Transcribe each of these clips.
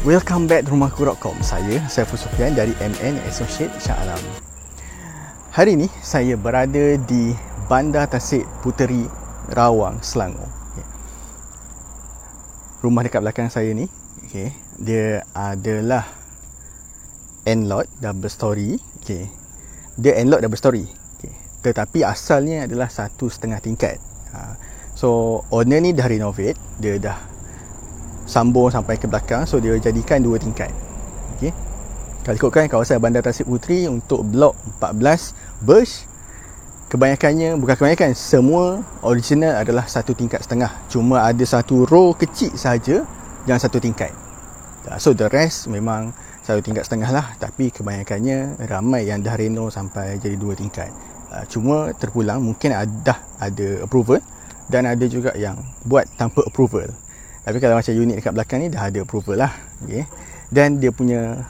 Welcome back rumahku.com. Saya Saiful Sufian dari MN Associate Shah Alam. Hari ini saya berada di Bandar Tasik Puteri, Rawang, Selangor. Rumah dekat belakang saya ni, dia adalah end-lot double story. Dia end-lot double story. Tetapi asalnya adalah 1.5 tingkat. So owner ni dah renovate, dia dah sambung sampai ke belakang, so dia jadikan 2 tingkat. Kalau ikutkan kawasan Bandar Tasik Puteri untuk blok 14 Burj, bukan kebanyakan, semua original adalah 1.5 tingkat. Cuma ada satu row kecil saja yang 1 tingkat. So the rest memang 1.5 tingkat lah. Tapi kebanyakannya ramai yang dah reno sampai jadi 2 tingkat. Cuma terpulang mungkin ada approval, dan ada juga yang buat tanpa approval. Tapi kalau macam unit dekat belakang ni dah ada approval lah. Dan dia punya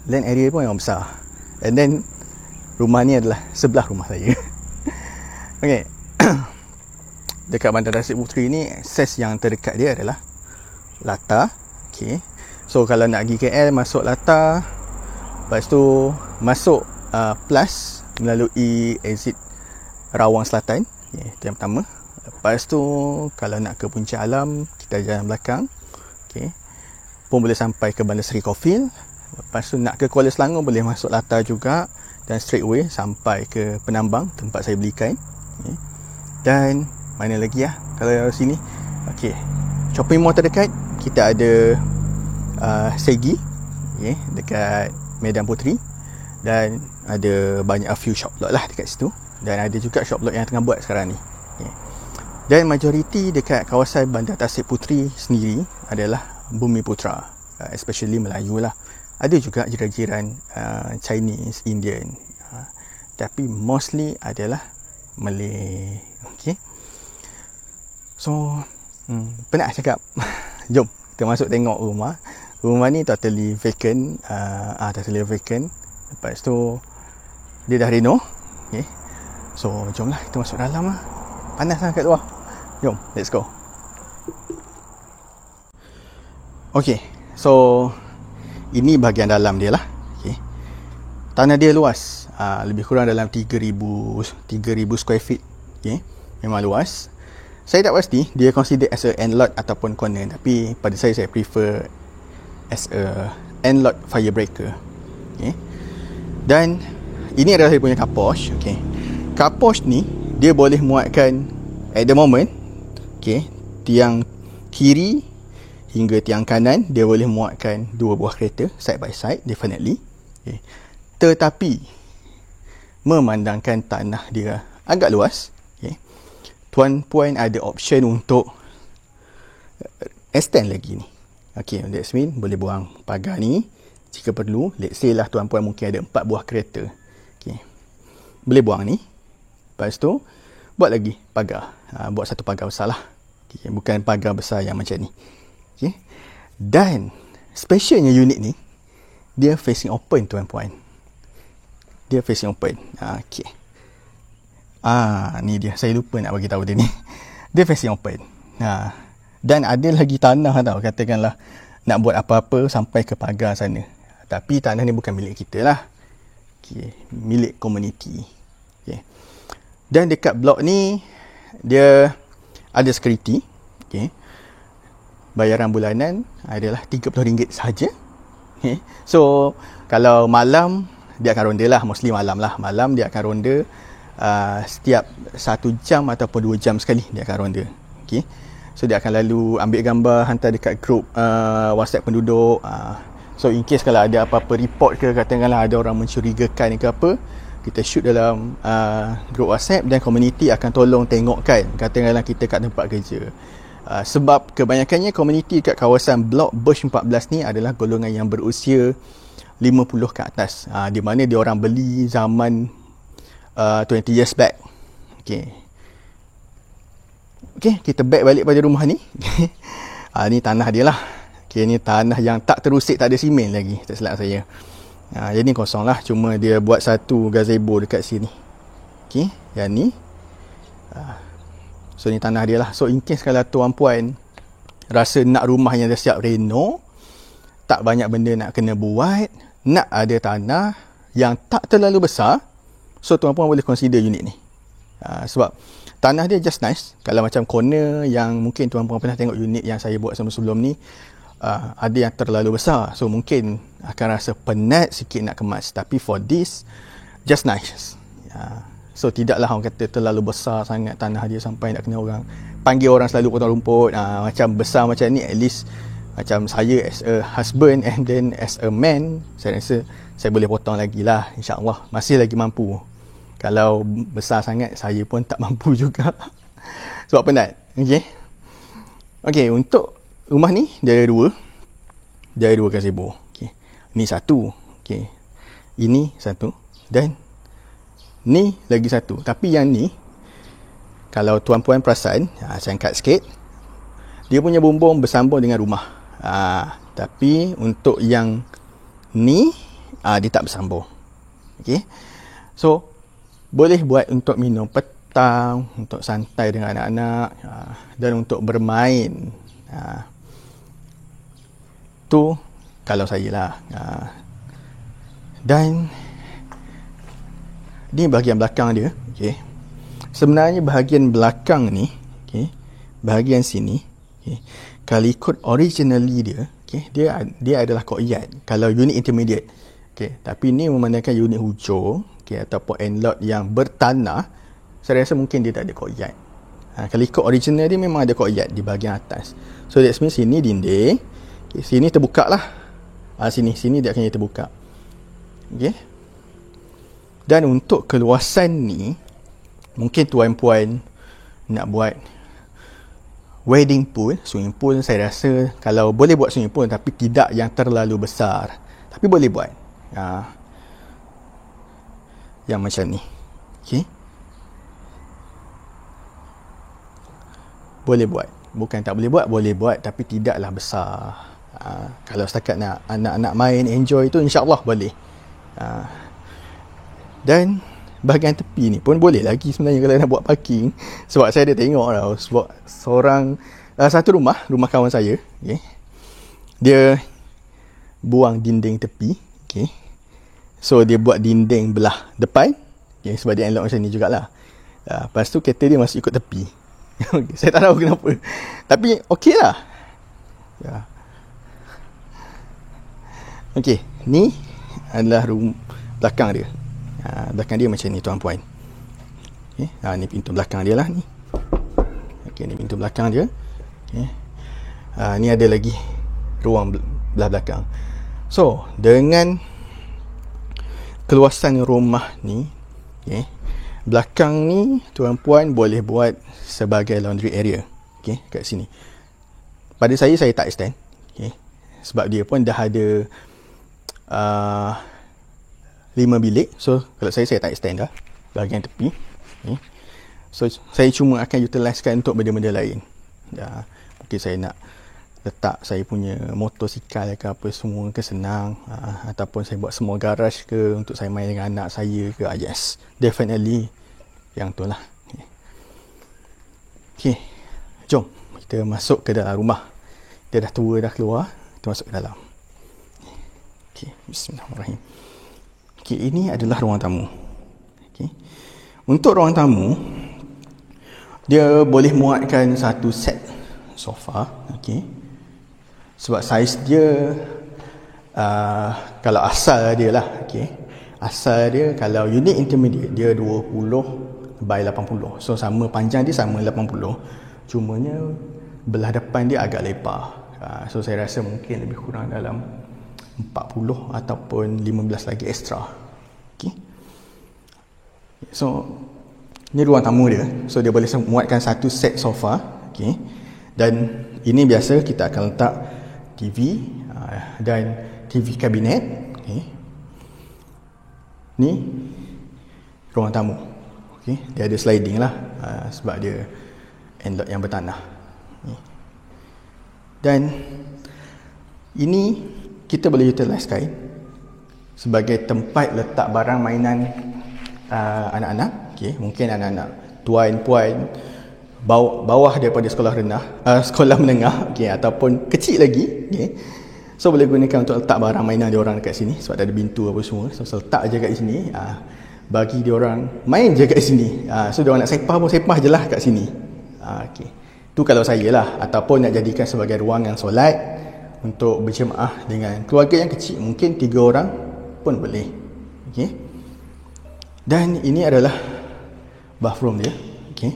land area pun yang besar. And then rumah ni adalah sebelah rumah saya. Dekat Bandar Tasik Puteri ni, akses yang terdekat dia adalah Lata. So kalau nak pergi KL, masuk Lata, lepas tu masuk Plus melalui exit Rawang Selatan. Itu yang pertama. Lepas tu kalau nak ke Puncak Alam, kita jalan belakang, pun boleh sampai ke Bandar Seri Caulfield. Lepas tu nak ke Kuala Selangor, boleh masuk Lata juga, dan straight away sampai ke Penambang, tempat saya beli kain. Dan mana lagi kalau sini, shopping mall terdekat kita ada Segi, dekat Medan Puteri, dan ada banyak few shop lot lah dekat situ, dan ada juga shop lot yang tengah buat sekarang ni. Dan majoriti dekat kawasan Bandar Tasik Puteri sendiri adalah Bumi Putra, especially Melayu lah. Ada juga jiran-jiran Chinese, Indian, tapi mostly adalah Malay. So penat cakap. Jom kita masuk tengok rumah. Rumah ni totally vacant. Lepas tu dia dah reno. So jomlah kita masuk dalam lah. Panas lah kat luar. Jom, let's go. So ini bahagian dalam dia lah. Tanah dia luas, lebih kurang dalam 3,000 square feet. Memang luas. Saya tak pasti dia consider as a end lot ataupun corner, tapi pada saya prefer as a end lot fire breaker. Dan ini adalah saya punya carport. Carport ni dia boleh muatkan at the moment, tiang kiri hingga tiang kanan dia boleh muatkan 2 buah kereta side by side, definitely. Tetapi memandangkan tanah dia agak luas, tuan puan ada option untuk extend lagi ni. That's mean boleh buang pagar ni jika perlu. Let's say lah tuan puan mungkin ada 4 buah kereta, boleh buang ni. Lepas tu buat lagi pagar, buat satu pagar besar lah. Bukan pagar besar yang macam ni. Dan specialnya unit ni, dia facing open tuan-puan. Dia facing open. Ni dia, saya lupa nak bagi tahu dia ni. Dia facing open. Dan ada lagi tanah tau, katakanlah nak buat apa-apa sampai ke pagar sana. Tapi tanah ni bukan milik kita lah. Milik komuniti. Dan dekat blok ni dia ada security. Bayaran bulanan adalah RM30 sahaja. So kalau malam dia akan ronda lah, mostly malam lah. Malam dia akan ronda setiap 1 jam ataupun 2 jam sekali dia akan ronda. So dia akan lalu ambil gambar, hantar dekat grup WhatsApp penduduk. So in case kalau ada apa-apa report ke, katakanlah ada orang mencurigakan ke apa, kita shoot dalam grup WhatsApp, dan community akan tolong tengokkan, katakanlah kita kat tempat kerja. Sebab kebanyakannya community kat kawasan blok Burj 14 ni adalah golongan yang berusia 50 ke atas, di mana dia orang beli zaman 20 years back. Kita back balik pada rumah ni. Ni tanah dia lah. Ni tanah yang tak terusik, tak ada simen lagi, tak silap saya. Jadi kosong lah, cuma dia buat satu gazebo dekat sini. Yang ni so ni tanah dia lah. So in case kalau tuan puan rasa nak rumah yang dah siap reno, tak banyak benda nak kena buat, nak ada tanah yang tak terlalu besar, so tuan-puan boleh consider unit ni. Sebab tanah dia just nice. Kalau macam corner yang mungkin tuan-puan pernah tengok unit yang saya buat sebelum ni, ada yang terlalu besar, so mungkin akan rasa penat sikit nak kemas. Tapi for this, just nice. So tidaklah orang kata terlalu besar sangat tanah dia sampai nak kena orang panggil orang selalu potong rumput. Macam besar macam ni, at least macam saya as a husband and then as a man, saya rasa saya boleh potong lagi lah, insyaAllah masih lagi mampu. Kalau besar sangat, saya pun tak mampu juga sebab penat. Okay, untuk rumah ni dia ada dua gazebo. Ni satu, ini satu, dan ni lagi satu. Tapi yang ni, kalau tuan-puan perasan, saya angkat sikit, dia punya bumbung bersambung dengan rumah. Tapi untuk yang ni, dia tak bersambung. So boleh buat untuk minum petang, untuk santai dengan anak-anak, dan untuk bermain. Tu kalau saya lah. Dan ni bahagian belakang dia. Sebenarnya bahagian belakang ni, bahagian sini, kalau ikut originally dia, dia adalah courtyard kalau unit intermediate. Tapi ni memandangkan unit hujung, ataupun end-lot yang bertanah, saya rasa mungkin dia tak ada courtyard. Kalau ikut original dia memang ada courtyard di bahagian atas. So that means sini dinding, sini terbuka lah. Sini dia akan terbuka. Dan untuk keluasan ni, mungkin tuan-puan nak buat wedding pool, swimming pool, saya rasa kalau boleh buat swimming pool, tapi tidak yang terlalu besar, tapi boleh buat yang macam ni. Boleh buat, bukan tak boleh buat, boleh buat, tapi tidaklah besar. Kalau setakat nak anak-anak main, enjoy tu, insyaAllah boleh. Dan bahagian tepi ni pun boleh lagi sebenarnya kalau nak buat parking. Sebab saya ada tengok tau, sebab satu rumah kawan saya, dia buang dinding tepi, so dia buat dinding belah depan, sebab dia unlock macam ni jugalah. Lepas tu kereta dia masuk ikut tepi. Saya tak tahu kenapa, tapi okey lah. Ni adalah belakang dia. Belakang dia macam ni tuan-puan. Ni pintu belakang dia lah ni. Ni pintu belakang dia. Ni ada lagi ruang belah belakang. So dengan keluasan rumah ni, belakang ni tuan-puan boleh buat sebagai laundry area. Kat sini. Pada saya tak extend. Sebab dia pun dah ada 5 bilik. So kalau saya tak extend dah bahagian tepi. So saya cuma akan utilisekan untuk benda-benda lain. Mungkin saya nak letak saya punya motosikal ke apa semua ke senang, ataupun saya buat small garage ke untuk saya main dengan anak saya ke. Yes, definitely yang tu lah. Jom kita masuk ke dalam rumah. Dia dah tua dah keluar, kita masuk ke dalam. Bismillahirrahmanirrahim. Ini adalah ruang tamu. Untuk ruang tamu, dia boleh muatkan satu set sofa. Sebab saiz dia, kalau asal dia lah, asal dia kalau unit intermediate dia 20 by 80. So sama panjang dia sama 80. Cumanya belah depan dia agak lebar. So saya rasa mungkin lebih kurang dalam 40 ataupun 15 lagi extra. So ni ruang tamu dia. So dia boleh muatkan satu set sofa. Dan ini biasa kita akan letak TV dan TV kabinet. Ni ruang tamu. Dia ada sliding lah, sebab dia end-lot yang bertanah. Dan ini kita boleh utilisekan sebagai tempat letak barang mainan anak-anak. Mungkin anak-anak tuan, puan, bawah daripada sekolah rendah, sekolah menengah, ataupun kecil lagi. So boleh gunakan untuk letak barang mainan diorang dekat sini sebab ada pintu apa semua. So letak je kat sini, bagi diorang main je kat sini. So diorang nak sepah pun sepah je lah kat sini. Okay. Tu kalau saya lah. Ataupun nak jadikan sebagai ruangan solat untuk berjemaah dengan keluarga yang kecil, mungkin 3 orang pun boleh. Okay. Dan ini adalah bathroom dia. Okay.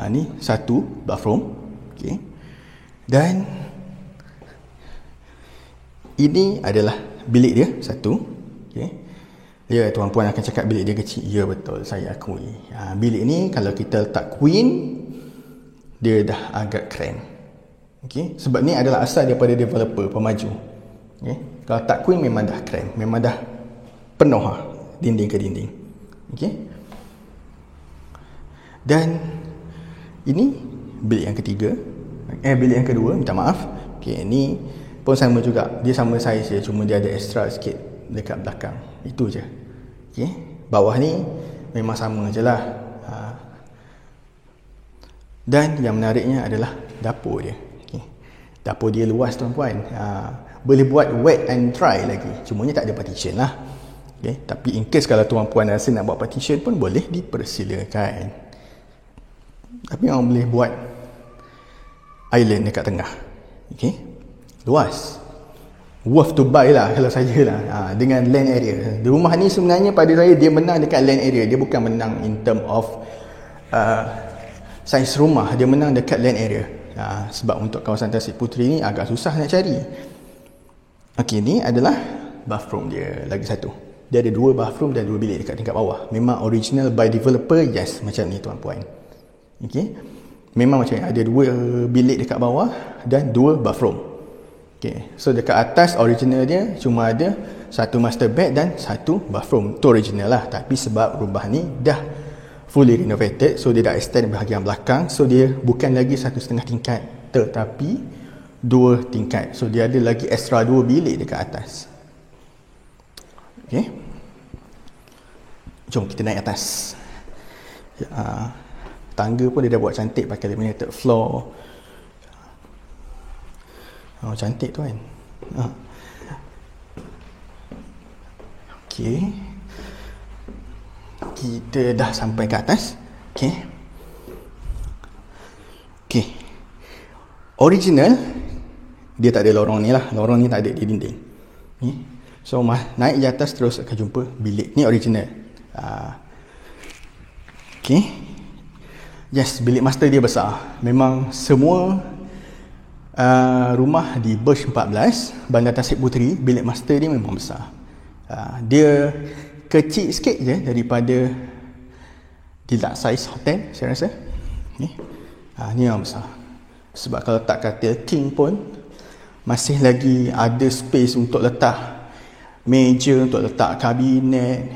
Ni satu bathroom. Okay. Dan ini adalah bilik dia satu. Okay. Ya, tuan-puan akan cakap bilik dia kecil. Ya, betul, saya akui. Bilik ni kalau kita letak queen, dia dah agak keren. Okay. Sebab ni adalah asal daripada developer pemaju. Okay. Kalau tak queen memang dah keren, memang dah penuh dinding ke dinding. Okay. Dan ini bilik yang ketiga. Bilik yang kedua, minta maaf. Okay, ni pun sama juga. Dia sama saiz je, cuma dia ada extra sikit dekat belakang. Itu je. Okay. Bawah ni memang sama je lah. Dan yang menariknya adalah dapur dia. Okay. Dapur dia luas tuan-puan. Boleh buat wet and dry lagi. Cumanya tak ada partition lah. Okay. Tapi in case kalau tuan-puan rasa nak buat partition pun boleh dipersilakan. Tapi orang boleh buat island dekat tengah. Okay. Luas. Worth to buy lah kalau saya lah. Dengan land area. Rumah ni sebenarnya pada saya dia menang dekat land area. Dia bukan menang in term of saiz rumah. Dia menang dekat land area. Sebab untuk kawasan Tasik Puteri ni agak susah nak cari. Okay, ni adalah bathroom dia lagi satu. Dia ada 2 bathroom dan 2 bilik dekat tingkat bawah. Memang original by developer. Yes, macam ni tuan-puan. Okay. Memang macam ni. Ada 2 bilik dekat bawah dan 2 bathroom. Okay. So dekat atas original dia cuma ada 1 master bed dan 1 bathroom. Itu original lah. Tapi sebab rumah ni dah fully renovated, so dia dah extend bahagian belakang. So dia bukan lagi 1,5 tingkat, tetapi 2 tingkat. So dia ada lagi extra 2 bilik dekat atas. Okay. Jom kita naik atas. Tangga pun dia dah buat cantik pakai laminated floor. Cantik tu kan. Okay. Kita dah sampai ke atas. Okay. Okay. Original dia tak ada lorong ni lah. Lorong ni tak ada di dinding. Okay. So naik je atas terus akan jumpa bilik. Ni original. Okay. Yes, bilik master dia besar. Memang semua rumah di Burj 14 Bandar Tasik Puteri, bilik master dia memang besar. Dia kecil sikit je daripada deluxe size hotel, saya rasa. Ni yang besar. Sebab kalau tak katil king pun masih lagi ada space untuk letak meja, untuk letak kabinet,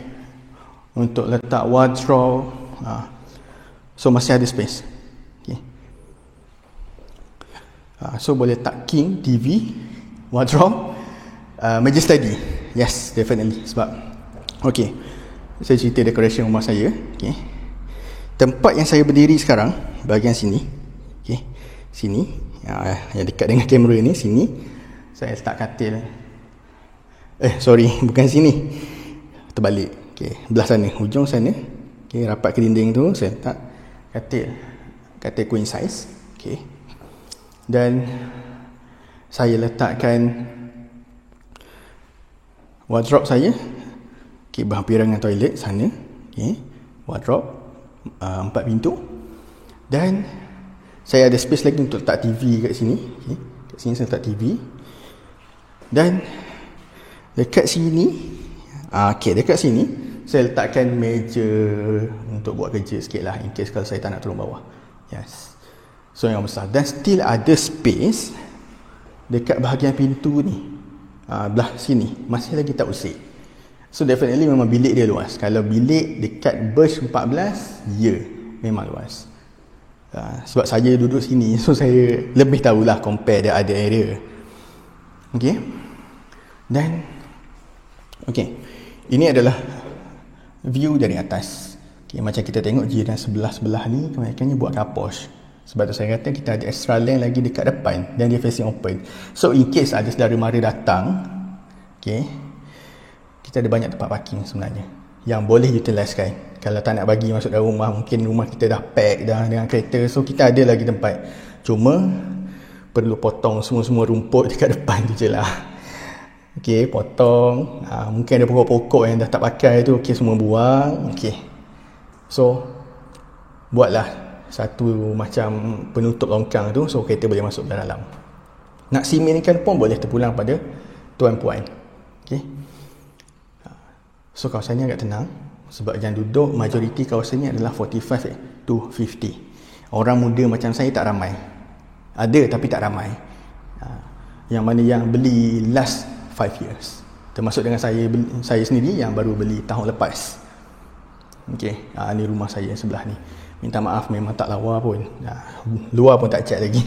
untuk letak wardrobe. So masih ada space. Okay. So boleh letak king, TV, wardrobe, meja study. Yes, definitely. Sebab okay, saya cerita decoration rumah saya. Okay. Tempat yang saya berdiri sekarang, bahagian sini. Okay. Sini, yang dekat dengan kamera ni, sini saya letak katil. Sorry, bukan sini. Terbalik. Okay, belah sana, hujung sana. Okay, rapat ke dinding tu saya letak katil queen size. Okay. Dan saya letakkan wardrobe saya. Okay, berhampiran dengan toilet sana. Okay, wardrobe 4 pintu. Dan saya ada space lagi untuk letak TV kat sini. Okay, kat sini saya letak TV. Dan dekat sini, okay, dekat sini saya letakkan meja untuk buat kerja sikit lah, in case kalau saya tak nak turun bawah. Yes. So yang besar. Dan still ada space dekat bahagian pintu ni, belah sini masih lagi tak usik. So definitely memang bilik dia luas. Kalau bilik dekat Burj 14, ya, memang luas. Sebab saya duduk sini, so saya lebih tahulah compare the other area. Okay. Dan okay, ini adalah view dari atas. Okay, macam kita tengok jiran sebelah-sebelah ni kebanyakannya buat carport. Sebab tu saya kata kita ada extra lane lagi dekat depan dan dia facing open. So in case ada saudara mara datang, okay, kita ada banyak tempat parking sebenarnya yang boleh utilize kan. Kalau tak nak bagi masuk dalam rumah, mungkin rumah kita dah pack dah dengan kereta, so kita ada lagi tempat. Cuma perlu potong semua-semua rumput dekat depan tu je lah. Okay, potong. Mungkin ada pokok-pokok yang dah tak pakai tu, okay, semua buang. Okay, so buatlah satu macam penutup longkang tu, so kereta boleh masuk dalam. Nak simenkan pun boleh terpulang pada tuan-puan. Okay, so kawasan ni agak tenang sebab yang duduk majoriti kawasan ni adalah 45 to 50. Orang muda macam saya tak ramai. Ada tapi tak ramai. Yang mana yang beli last 5 years, termasuk dengan saya sendiri yang baru beli tahun lepas. Okay, ni rumah saya sebelah ni. Minta maaf memang tak lawa pun. Luar pun tak cat lagi.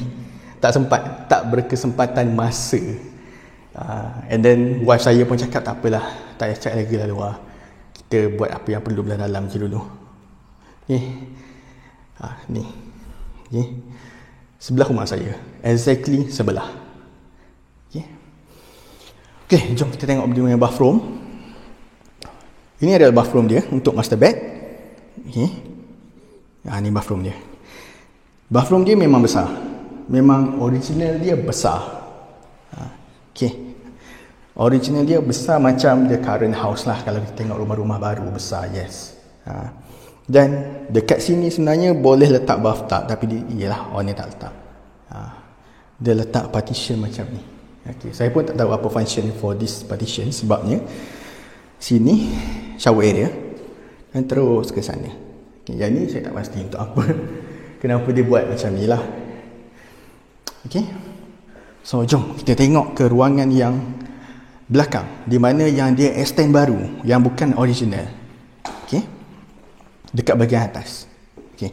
Tak berkesempatan masa. And then wife saya pun cakap tak apalah, tak payah cat lagi lah luar. Kita buat apa yang perlu belah dalam je dulu. Okay. Ni. Okay. Sebelah rumah saya. Exactly sebelah. Okay. Okay, jom kita tengok dia punya bathroom. Ini adalah bathroom dia untuk master bed. Okay. Ni bathroom dia. Bathroom dia memang besar. Memang original dia besar. Okay. Original dia besar macam the current house lah. Kalau kita tengok rumah-rumah baru besar, yes. Dan dekat sini sebenarnya boleh letak bathtub, tapi iyalah owner tak letak. Dia letak partition macam ni. Okay. Saya pun tak tahu apa function for this partition, sebabnya sini shower area dan terus ke sana. Okay, yang ni saya tak pasti untuk apa. Kenapa dia buat macam ni lah. Okay. So jom kita tengok ke ruangan yang belakang, di mana yang dia extend baru, yang bukan original. Okay, dekat bahagian atas. Okay,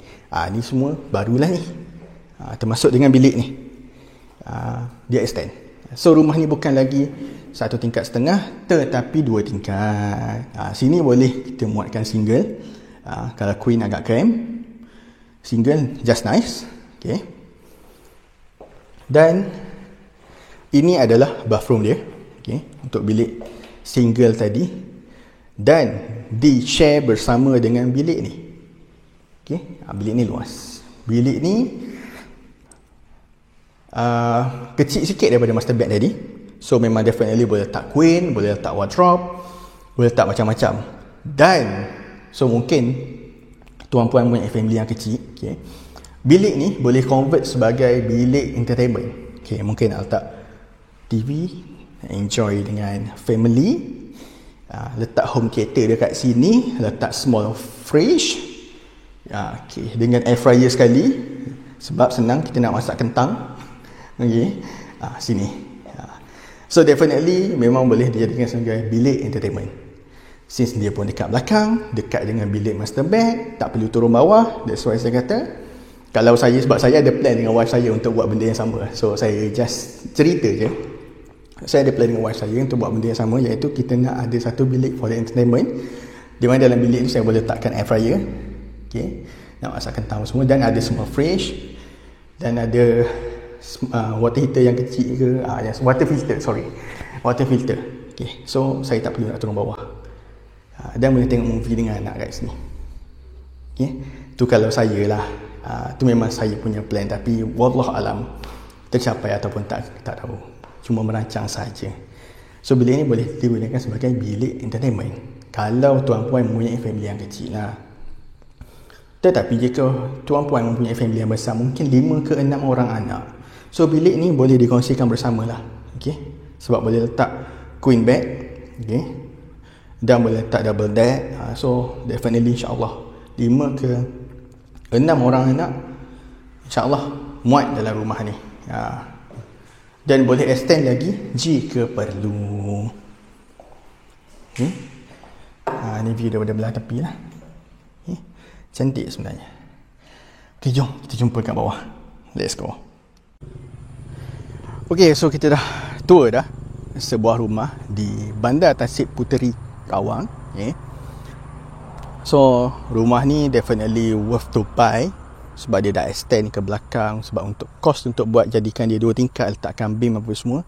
ni semua barulah ni. Termasuk dengan bilik ni. Dia extend. So rumah ni bukan lagi 1 tingkat setengah, tetapi 2 tingkat. Sini boleh kita muatkan single. Kalau queen agak cramp, single just nice. Okay. Dan ini adalah bathroom dia. Okay, untuk bilik single tadi, dan di share bersama dengan bilik ni. Okay, bilik ni luas. Bilik ni kecil sikit daripada master bed tadi. So memang definitely boleh letak queen, boleh letak wardrobe, boleh letak macam-macam. Dan so mungkin tuan-puan punya family yang kecil, okay, bilik ni boleh convert sebagai bilik entertainment. Okay, mungkin nak letak TV, enjoy dengan family, letak home theater dekat sini, letak small fridge, okay, dengan air fryer sekali, sebab senang kita nak masak kentang. Okay, sini. So definitely memang boleh dijadikan sebagai bilik entertainment. Since dia pun dekat belakang, dekat dengan bilik master bed, tak perlu turun bawah. That's why saya kata, kalau saya, sebab saya ada plan dengan wife saya untuk buat benda yang sama. So saya just cerita je. Saya ada plan dengan wife saya untuk buat benda yang sama, iaitu kita nak ada satu bilik for the entertainment, di mana dalam bilik tu saya boleh letakkan air fryer, okay, nak masak kentang semua, dan ada semua fridge, dan ada water heater yang kecil ke, water filter, okay. So saya tak perlu nak turun bawah, dan boleh tengok movie dengan anak kat sini. Okay, tu kalau saya lah. Tu memang saya punya plan, tapi wallahualam tercapai ataupun tak tahu. Cuma merancang saja. So bilik ni boleh digunakan sebagai bilik entertainment kalau tuan-puan mempunyai family yang kecil lah. Tetapi jika tuan-puan mempunyai family yang besar, mungkin 5 ke 6 orang anak, so bilik ni boleh dikongsikan bersama lah. Okay, sebab boleh letak queen bed, okay, dan boleh letak double bed. So definitely insyaAllah 5 ke 6 orang anak insyaAllah muat dalam rumah ni. Dan boleh extend lagi jika perlu. Okay. Ni view daripada belah tepi lah. Okay. Cantik sebenarnya. Okay, jom kita jumpa kat bawah. Let's go. Okay, so kita dah tour dah sebuah rumah di Bandar Tasik Puteri, Rawang. Okay. So rumah ni definitely worth to buy. sebab dia dah extend ke belakang, sebab untuk cost untuk buat jadikan dia 2 tingkat, letakkan beam apa semua,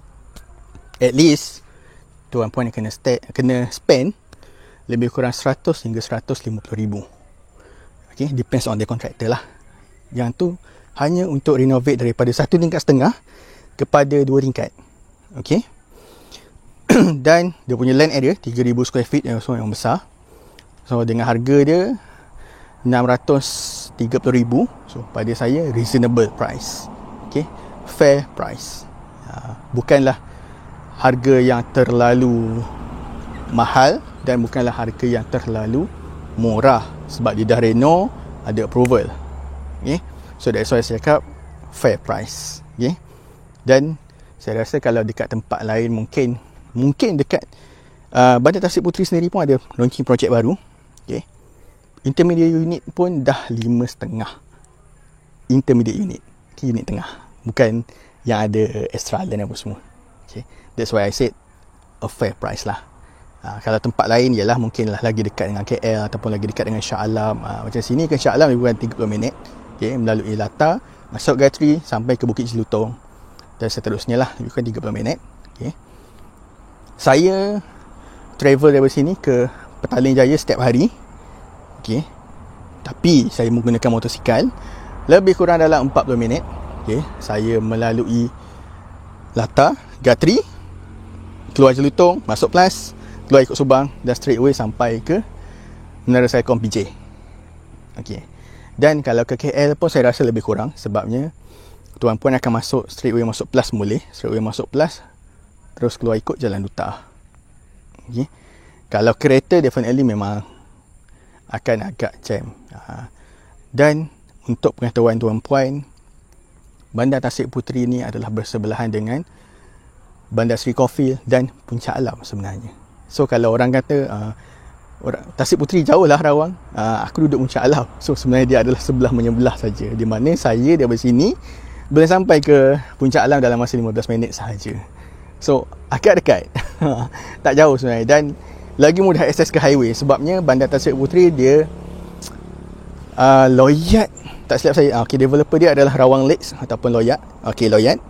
at least Tuan Puan kena spend lebih kurang 100 hingga 150 ribu. Okay, depends on the contractor lah. Yang tu hanya untuk renovate daripada 1 tingkat setengah kepada 2 tingkat. Okay. Dan dia punya land area 3,000 square feet yang besar. So dengan harga dia 630,000. So pada saya reasonable price. Okay, fair price. Bukanlah harga yang terlalu mahal dan bukanlah harga yang terlalu murah, sebab dia dah reno, ada approval. Okay, so that's why saya cakap fair price. Okay, dan saya rasa kalau dekat tempat lain mungkin dekat Bandar Tasik Puteri sendiri pun ada launching projek baru. Okay, intermediate unit pun dah 5.5. Intermediate unit, okay, unit tengah, bukan yang ada extra land apa semua. Okay, that's why I said a fair price lah. Kalau tempat lain ialah mungkinlah lagi dekat dengan KL ataupun lagi dekat dengan Shah Alam. Macam sini ke Shah Alam lebih kurang 30 minit. Okay, melalui Lata, masuk Gatri sampai ke Bukit Jelutong dan seterusnya lah, lebih kurang 30 minit. Okay, saya travel dari sini ke Petaling Jaya setiap hari. Okay, tapi saya menggunakan motosikal, lebih kurang dalam 40 minit. Okay, saya melalui Lata, Gatri, keluar Jelutong, masuk Plus, keluar ikut Subang dan straight away sampai ke Menara Selcom PJ. Okay, dan kalau ke KL pun saya rasa lebih kurang, sebabnya Tuan Puan akan masuk straight away masuk Plus boleh, straight away masuk Plus terus keluar ikut Jalan Duta. Okay, kalau kereta definitely memang akan agak jam. Dan untuk pengetahuan Tuan Puan, Bandar Tasik Puteri ni adalah bersebelahan dengan Bandar Seri Coffee dan Puncak Alam sebenarnya. So kalau orang kata Tasik Puteri jauh lah Rawang, aku duduk Puncak Alam. So sebenarnya dia adalah sebelah menyebelah saja, di mana saya dari sini boleh sampai ke Puncak Alam dalam masa 15 minit sahaja. So agak dekat. Tak jauh sebenarnya, dan lagi mudah akses ke highway, sebabnya Bandar Tasik Puteri dia Loyat, tak silap saya, okay, developer dia adalah Rawang Lakes ataupun Loyat. Okay, Loyat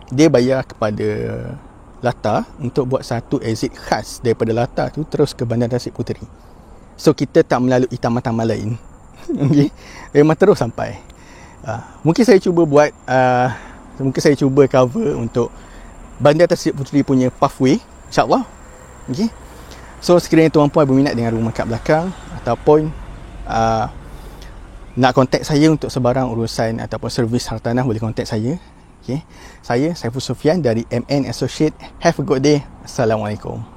dia bayar kepada Lata untuk buat satu exit khas daripada Lata tu terus ke Bandar Tasik Puteri. So kita tak melalui taman-taman lain. Okay, memang terus sampai. Mungkin saya cuba buat mungkin saya cuba cover untuk Bandar Tasik Puteri punya pathway, insyaAllah. Okay, so sekiranya Tuan Puan berminat dengan rumah kat belakang ataupun nak kontak saya untuk sebarang urusan ataupun servis hartanah, boleh kontak saya. Okay, saya Saiful Sufian dari MN Associate. Have a good day. Assalamualaikum.